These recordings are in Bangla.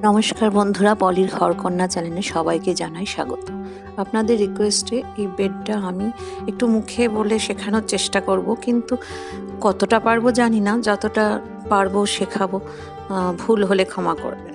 নমস্কার বন্ধুরা, পলির ঘরকন্যা চ্যানেলে সবাইকে জানাই স্বাগত। আপনাদের রিকোয়েস্টে এই বেডটা আমি একটু মুখে বলে শেখানোর চেষ্টা করব, কিন্তু কতটা পারবো জানি না। যতটা পারবো শেখাবো, ভুল হলে ক্ষমা করবেন।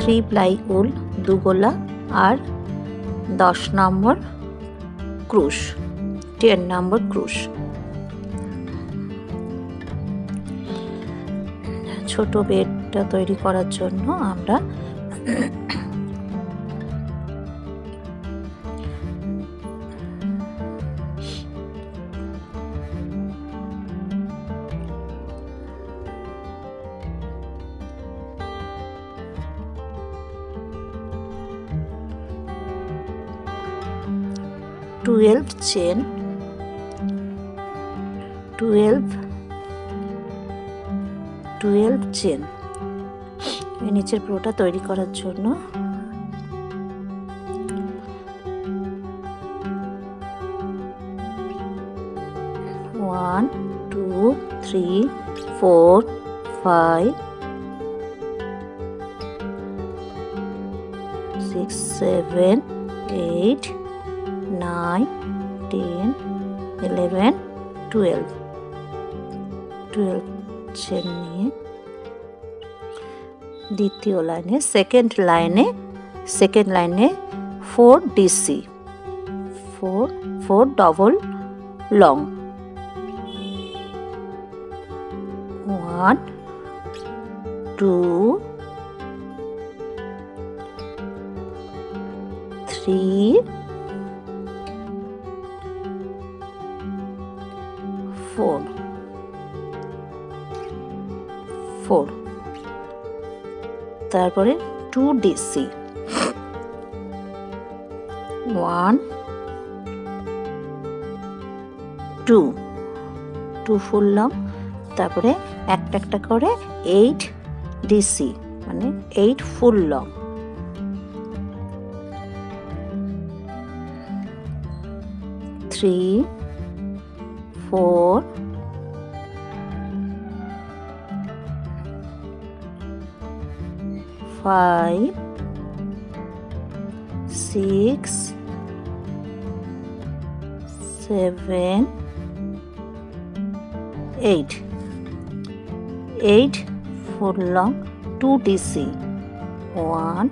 থ্রি প্লাই উল, 2 গোলা আর 10 নম্বর ক্রুশ, 10 নম্বর ক্রুশ। ছোট বেডটা তৈরি করার জন্য আমরা 12 চেন, 12 চেন এই নিচের পুরোটা তৈরি করার জন্য 1 2 3 4 5 6 7 8 9 10 11 12 চেন নিয়ে দ্বিতীয় লাইনে সেকেন্ড লাইনে 4 ডিসি, 4 ডবল লং, 1 2 3 4, তারপরে 2 ডিসি, 1 2 ফুল লং, তারপরে একটা করে 8 ডিসি মানে 8 full long, 3 4 5 6 7 8 full long, 2 DC, 1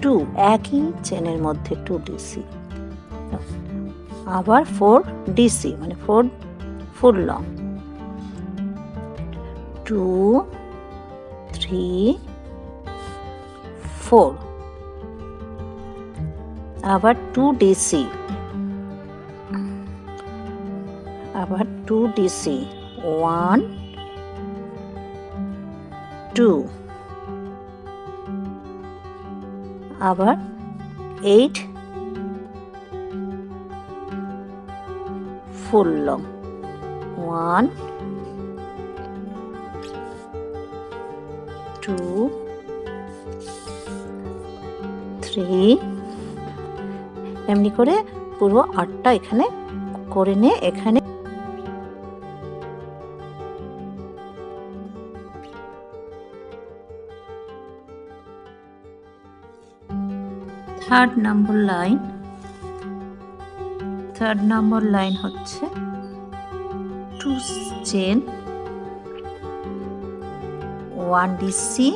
2 একই চেনের মধ্যে 2 ডিসি, আবার 4 ডিসি মানে 4 ফুল লং, 2 3 4, আবার 2 ডিসি, 1 2, আবার 8 ফুল লং, 1 2 3, এমনি করে পুরো 8টা এখানে করে নিয়ে এখানে থার্ড নাম্বার লাইন হচ্ছে 2 চেন, 1 ডিসি,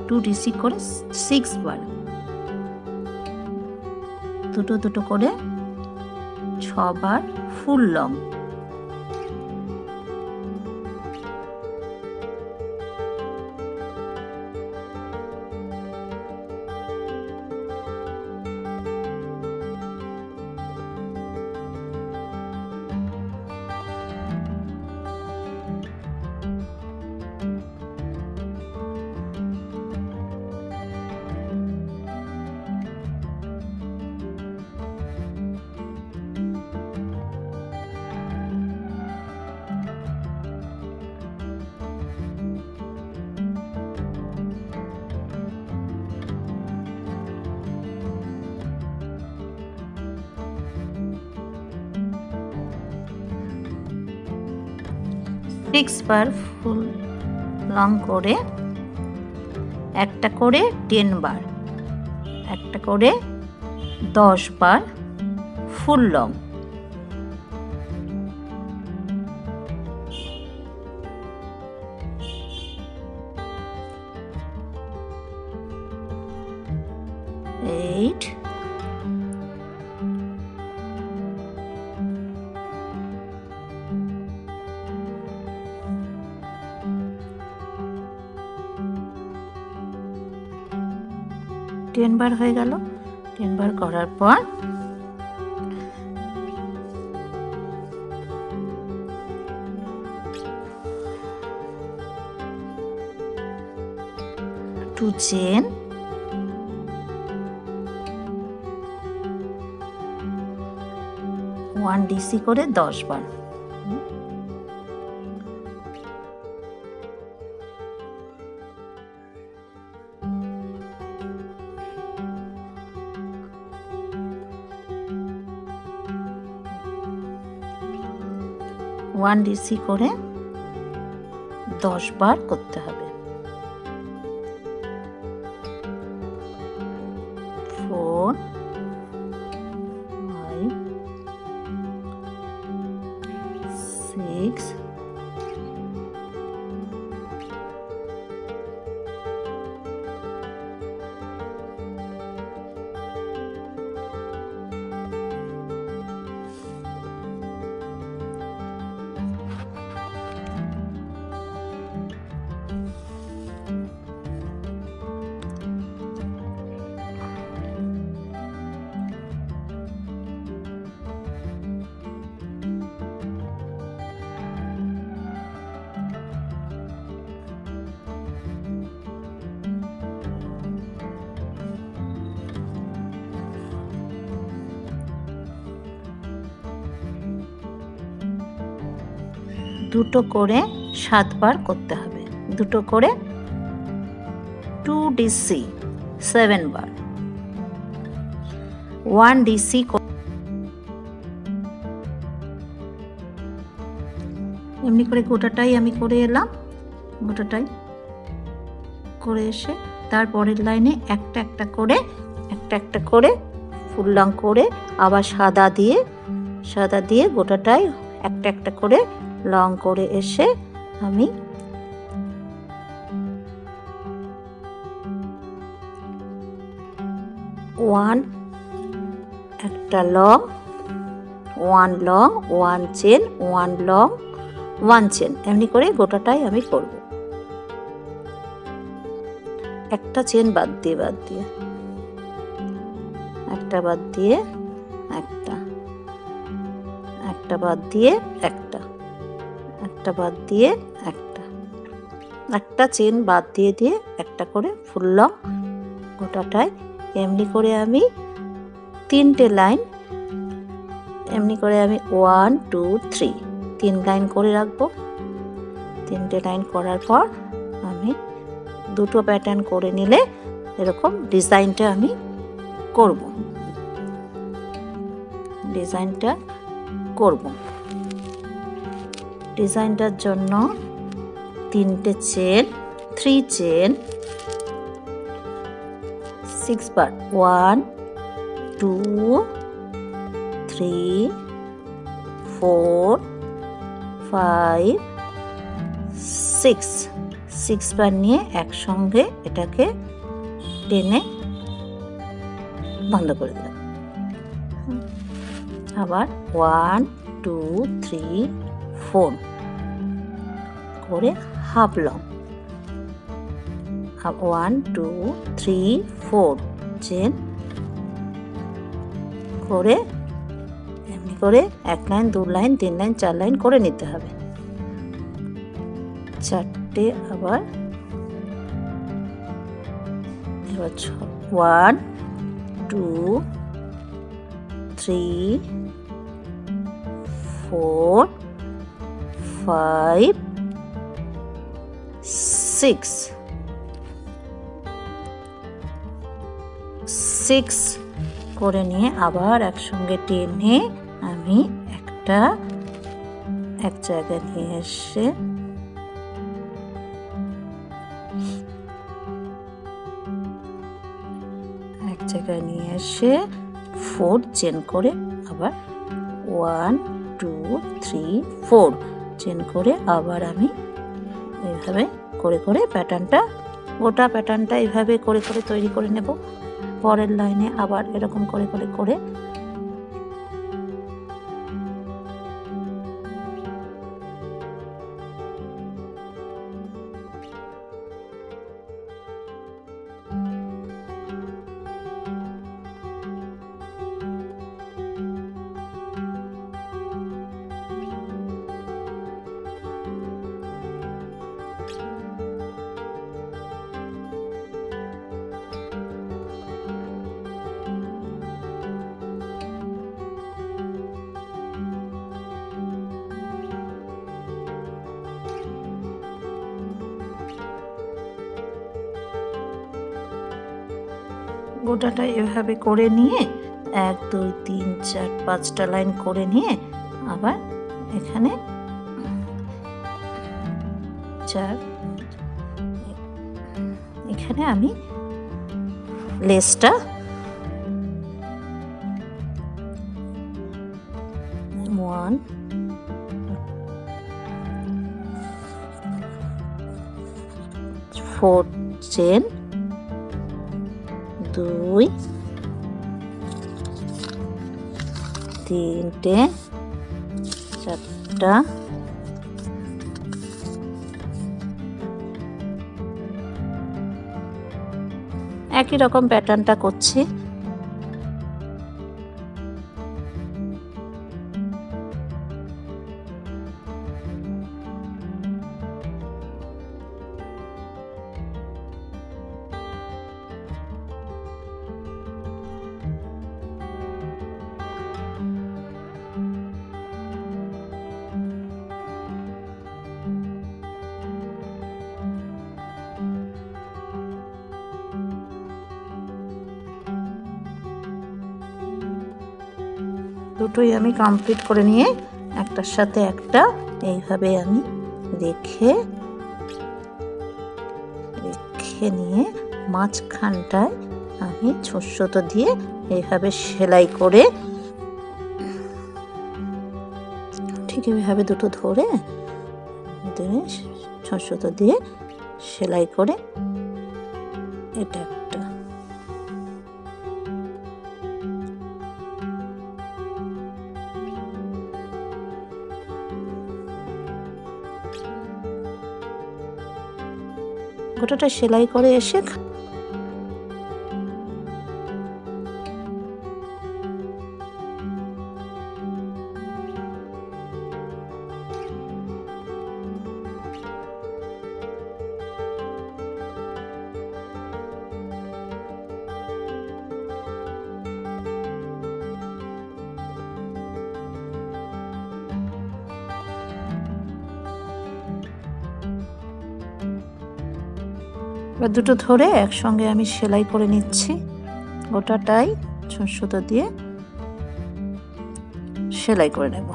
2 ডিসি করে 6 বার, দুটো করে 6 বার ফুল লং, 6 বার ফুল লং করে, একটা করে 10 বার, একটা করে 10 বার ফুল লং। এইট, 10 বার হয়ে গেল। 10 বার করার পর টু চেন, 1 ডিসি করে 10 বার। ওয়ান ডিসি করে 10 বার করতে হবে। 4, 5, 6, দুটো করে 7 বার করতে হবে। দুটো করে 2 ডিসি 7 বার। 1 ডিসি এমনি করে গোটাটাই আমি করে এলাম। গোটাটাই করে এসে তারপরের লাইনে একটা একটা করে ফুল লং করে আবার সাদা দিয়ে গোটাটাই একটা করে লং করে এসে আমি একটা long, 1 long, 1 chain, 1 long, 1 chain, এমনি করে গোটাটাই আমি করব। একটা চেন বাদ দিয়ে একটা বাদ দিয়ে একটা বাদ দিয়ে একটা বাদ দিয়ে একটা চেন বাদ দিয়ে একটা করে ফুল লং গোটাটায় এমনি করে আমি 3টে লাইন, এমনি করে আমি 1 2 3 3 লাইন করে রাখবো। 3টে লাইন করার পর আমি দুটো প্যাটার্ন করে নিলে এরকম ডিজাইনটা আমি করব। ডিজাইনটার জন্য 3টে চেন, 3 চেন, 6 বার, 1 2 3 4 5 6 বার নিয়ে একসঙ্গে এটাকে টেনে বন্ধ করে দিলাম। আবার 1 2 3 4 করে হাফ লং, 1 2 3 4 চেন করে এমনি করে 1 লাইন 2 লাইন 3 লাইন 4 লাইন করে নিতে হবে। 4টে আবার এবার 1 2 3 4 5 6 করে নিয়ে আবার একসঙ্গে টেনে আমি এক জায়গায় নিয়ে এসে জায়গায় নিয়ে এসে 4 চেন করে আবার 1 2 3 4 চেন করে আবার আমি এইভাবে করে করে প্যাটার্নটা, গোটা প্যাটার্নটা এইভাবে করে করে তৈরি করে নেব। পরের লাইনে আবার এরকম করে করে করে গোটাটা এভাবে করে নিয়ে 1 2 3 4 5টা লাইন করে নিয়ে আবার এখানে 4 এখানে আমি লেসটা 1 4 চেন 2 তিনটে 4টা একই রকম প্যাটার্নটা করছি। দুটোই আমি কমপ্লিট করে নিয়ে একটার সাথে একটা এইভাবে আমি রেখে নিয়ে মাঝখানটায় আমি ছোট ছোট দিয়ে এইভাবে সেলাই করে ঠিক এইভাবে দুটো ধরে ছোট ছোট দিয়ে সেলাই করে এটা একটা গোটাটা সেলাই করে এসে এবার দুটো ধরে একসঙ্গে আমি সেলাই করে নিচ্ছি। গোটাটাই সুতো দিয়ে সেলাই করে নেব।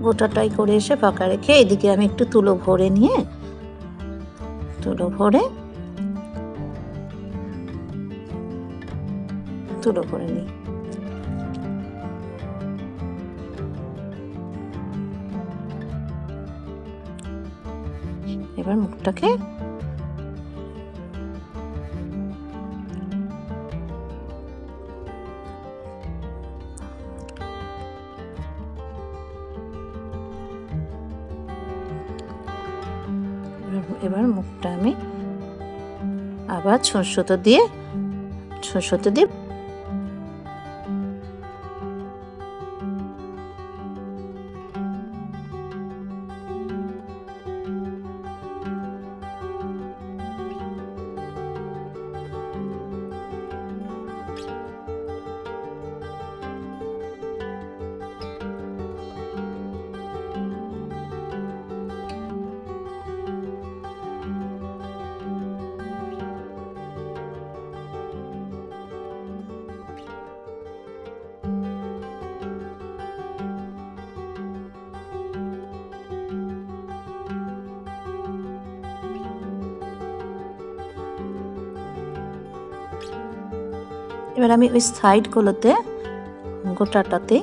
গোটাটাই করে এসে ফাঁকা রেখে এদিকে আমি একটু তুলো ভরে নিয়ে তুলো ভরে নিই। এবার মুখটাকে এবার মুখটা আমি আবার ছোট ছোট দিয়ে এবার আমি ওই সাইডগুলোতে গোটাটাতে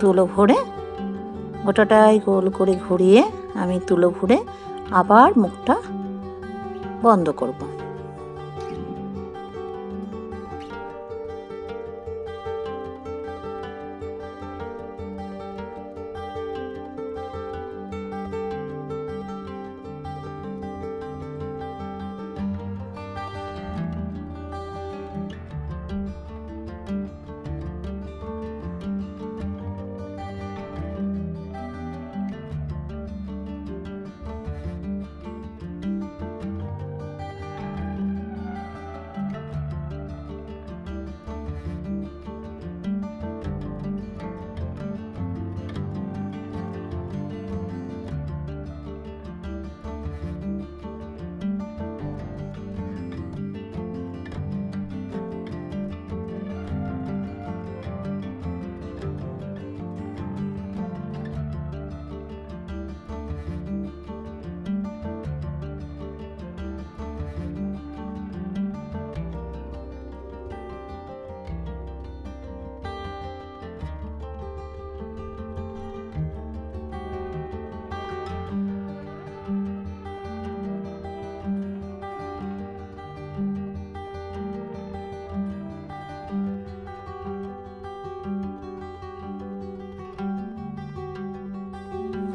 তুলো ভরে, গোটাটাই গোল করে ঘুরিয়ে আমি তুলো ভরে আবার মুখটা বন্ধ করব।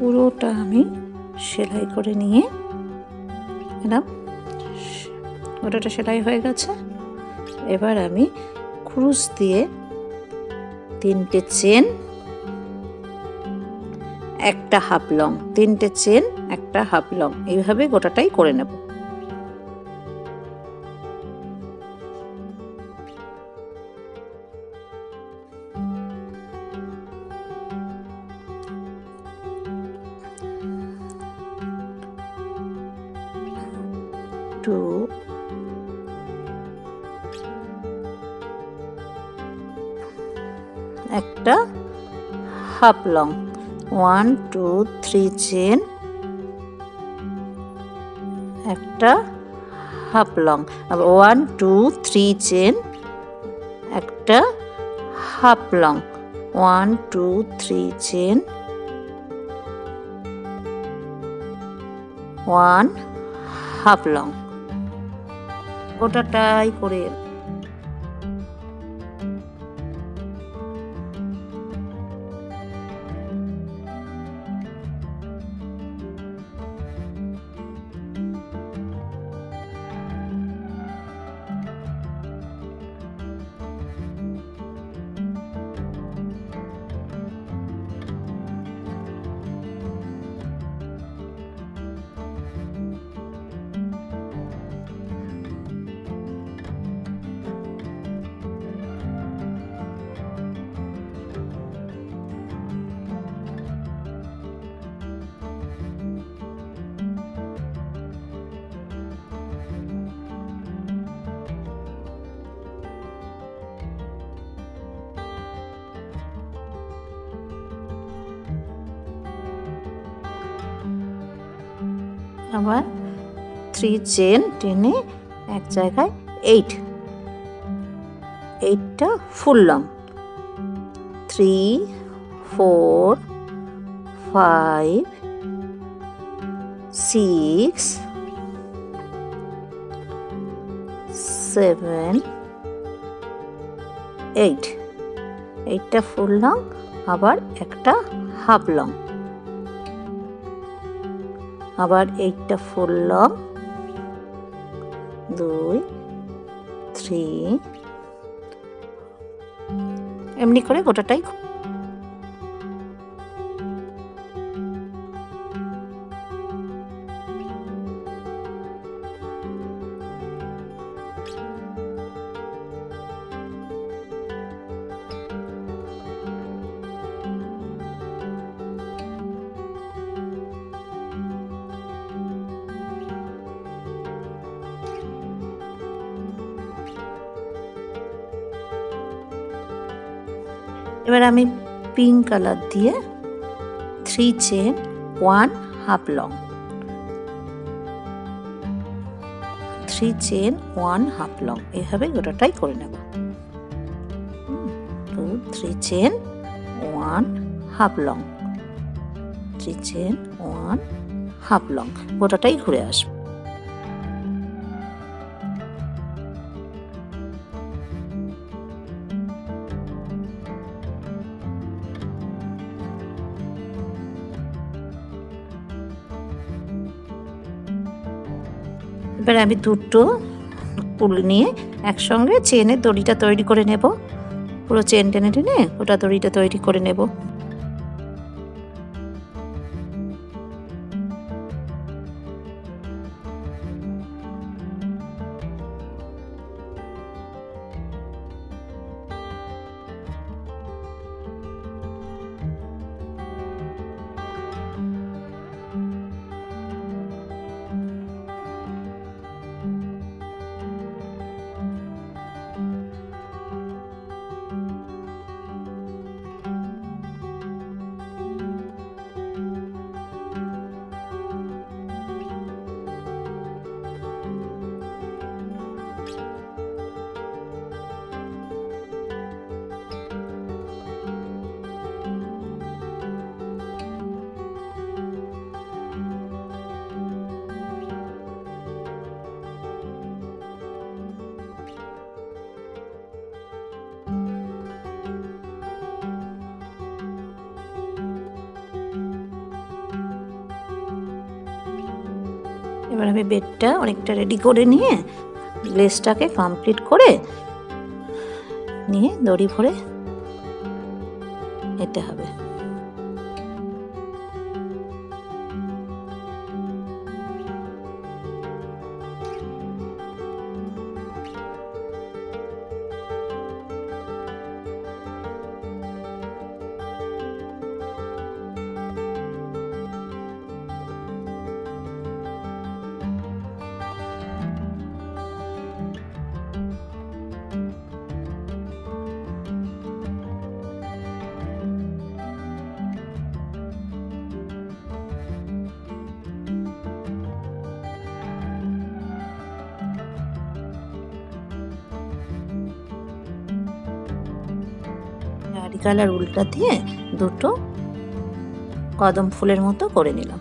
পুরোটা আমি সেলাই করে নিয়ে এলাম। পুরোটা সেলাই হয়ে গেছে। এবার আমি ক্রুশ দিয়ে 3টে চেন, একটা হাফ লং, 3টে চেন একটা হাফ লং, এইভাবে গোটাটাই করে নেব। একটা হাফ লং, 1 2 3 চেন, একটা হাফ লং, 1 2 3 চেন, একটা half long, 1 2 3 chain, 1 half long, গোটাটাই করে আবার 3 চেন টেনে এক জায়গায় 8টা ফুল লং, 3 4 5 6 7 8টা ফুল লং, আবার একটা হাফ লং, আবার 8টা ফুল লং, 2 3, এমনি করে গোটাটাই এবার আমি পিঙ্ক কালার দিয়ে 3 chain 1 half long, 3 chain 1 half long, এইভাবে গোটাটাই করে নেব। 2 3 chain 1 half long, 3 chain 1 half long, গোটাটাই ঘুরে আসবে। এবার আমি দুটো কুল নিয়ে একসঙ্গে চেনের দড়িটা তৈরি করে নেব, পুরো চেন টেনে টেনে ওটা দড়িটা তৈরি করে নেব। এবার আমি বেডটা অনেকটা রেডি করে নিয়ে লেসটাকে কমপ্লিট করে নিয়ে দড়ি ভরে নিতে হবে। ভার্টিক্যাল আর উল্টা দিয়ে দুটো কদম ফুলের মতো করে নিলাম।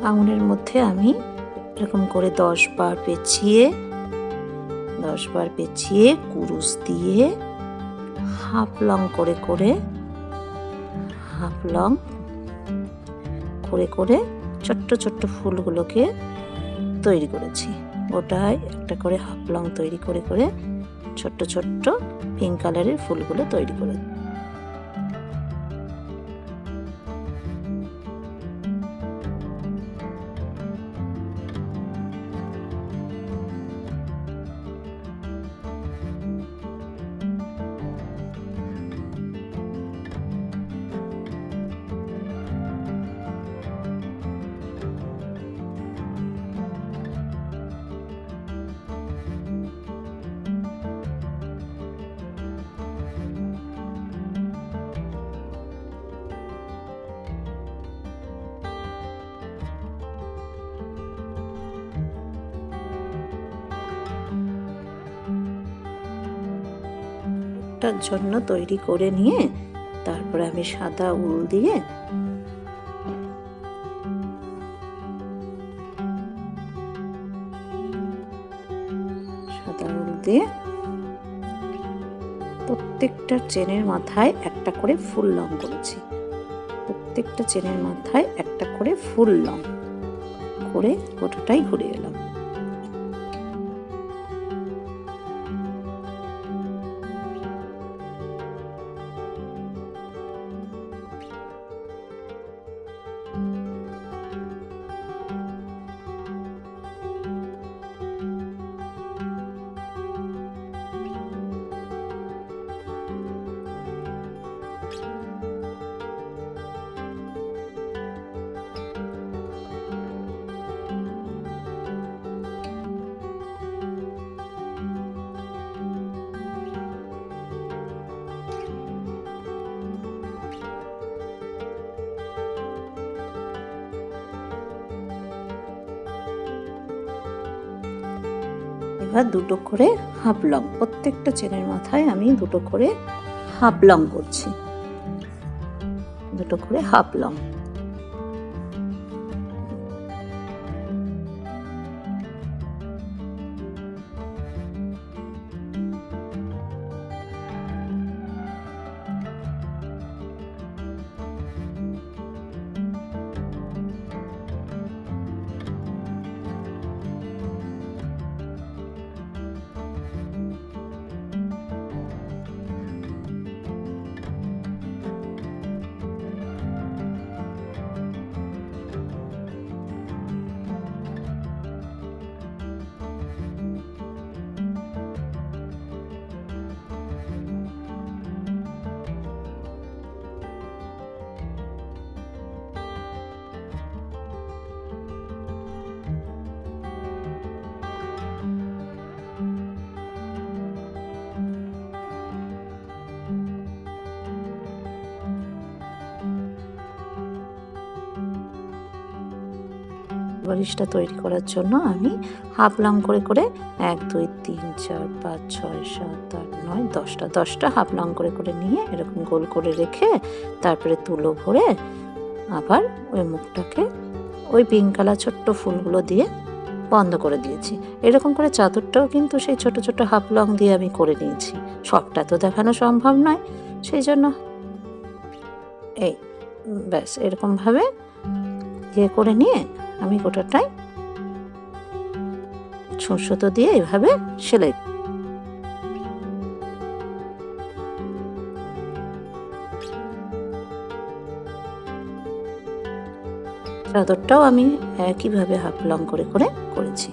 আঙুলের মধ্যে আমি এরকম করে 10 বার পেঁচিয়ে কুরুশ দিয়ে হাফ লং করে ছোট্ট ছোট্ট ফুলগুলোকে তৈরি করেছি। ওটাই একটা করে হাফ লং তৈরি করে ছোট্ট ছোট্ট পিঙ্ক কালারের ফুলগুলো তৈরি করে মুখটার জন্য তৈরি করে নিয়ে তারপরে আমি সাদা উল দিয়ে প্রত্যেকটা চেনের মাথায় একটা করে ফুল লং করেছি। প্রত্যেকটা চেনের মাথায় একটা করে ফুল লং করে গোটাটাই ঘুরে এলাম। এবার দুটো করে হাফ লং, প্রত্যেকটা চেনের মাথায় আমি দুটো করে হাফ লং করছি, দুটো করে হাফ লং। বালিশটা তৈরি করার জন্য আমি হাফ লং করে করে 1 2 3 4 5 6 7 8 9 10টা হাফ লং করে করে নিয়ে এরকম গোল করে রেখে তারপরে তুলো ভরে আবার ওই মুখটাকে ওই পিঙ্ক কালার ছোট্ট ফুলগুলো দিয়ে বন্ধ করে দিয়েছি। এরকম করে চাদরটাও কিন্তু সেই ছোট ছোট হাফ লং দিয়ে আমি করে নিয়েছি। সবটা তো দেখানো সম্ভব নয়, সেই জন্য এই ব্যাস এরকমভাবে ইয়ে করে নিয়ে আমি গোটাটাই সুতো দিয়ে এভাবে সেলাই। চাদরটাও আমি একইভাবে হাফ লং করে করে করেছি।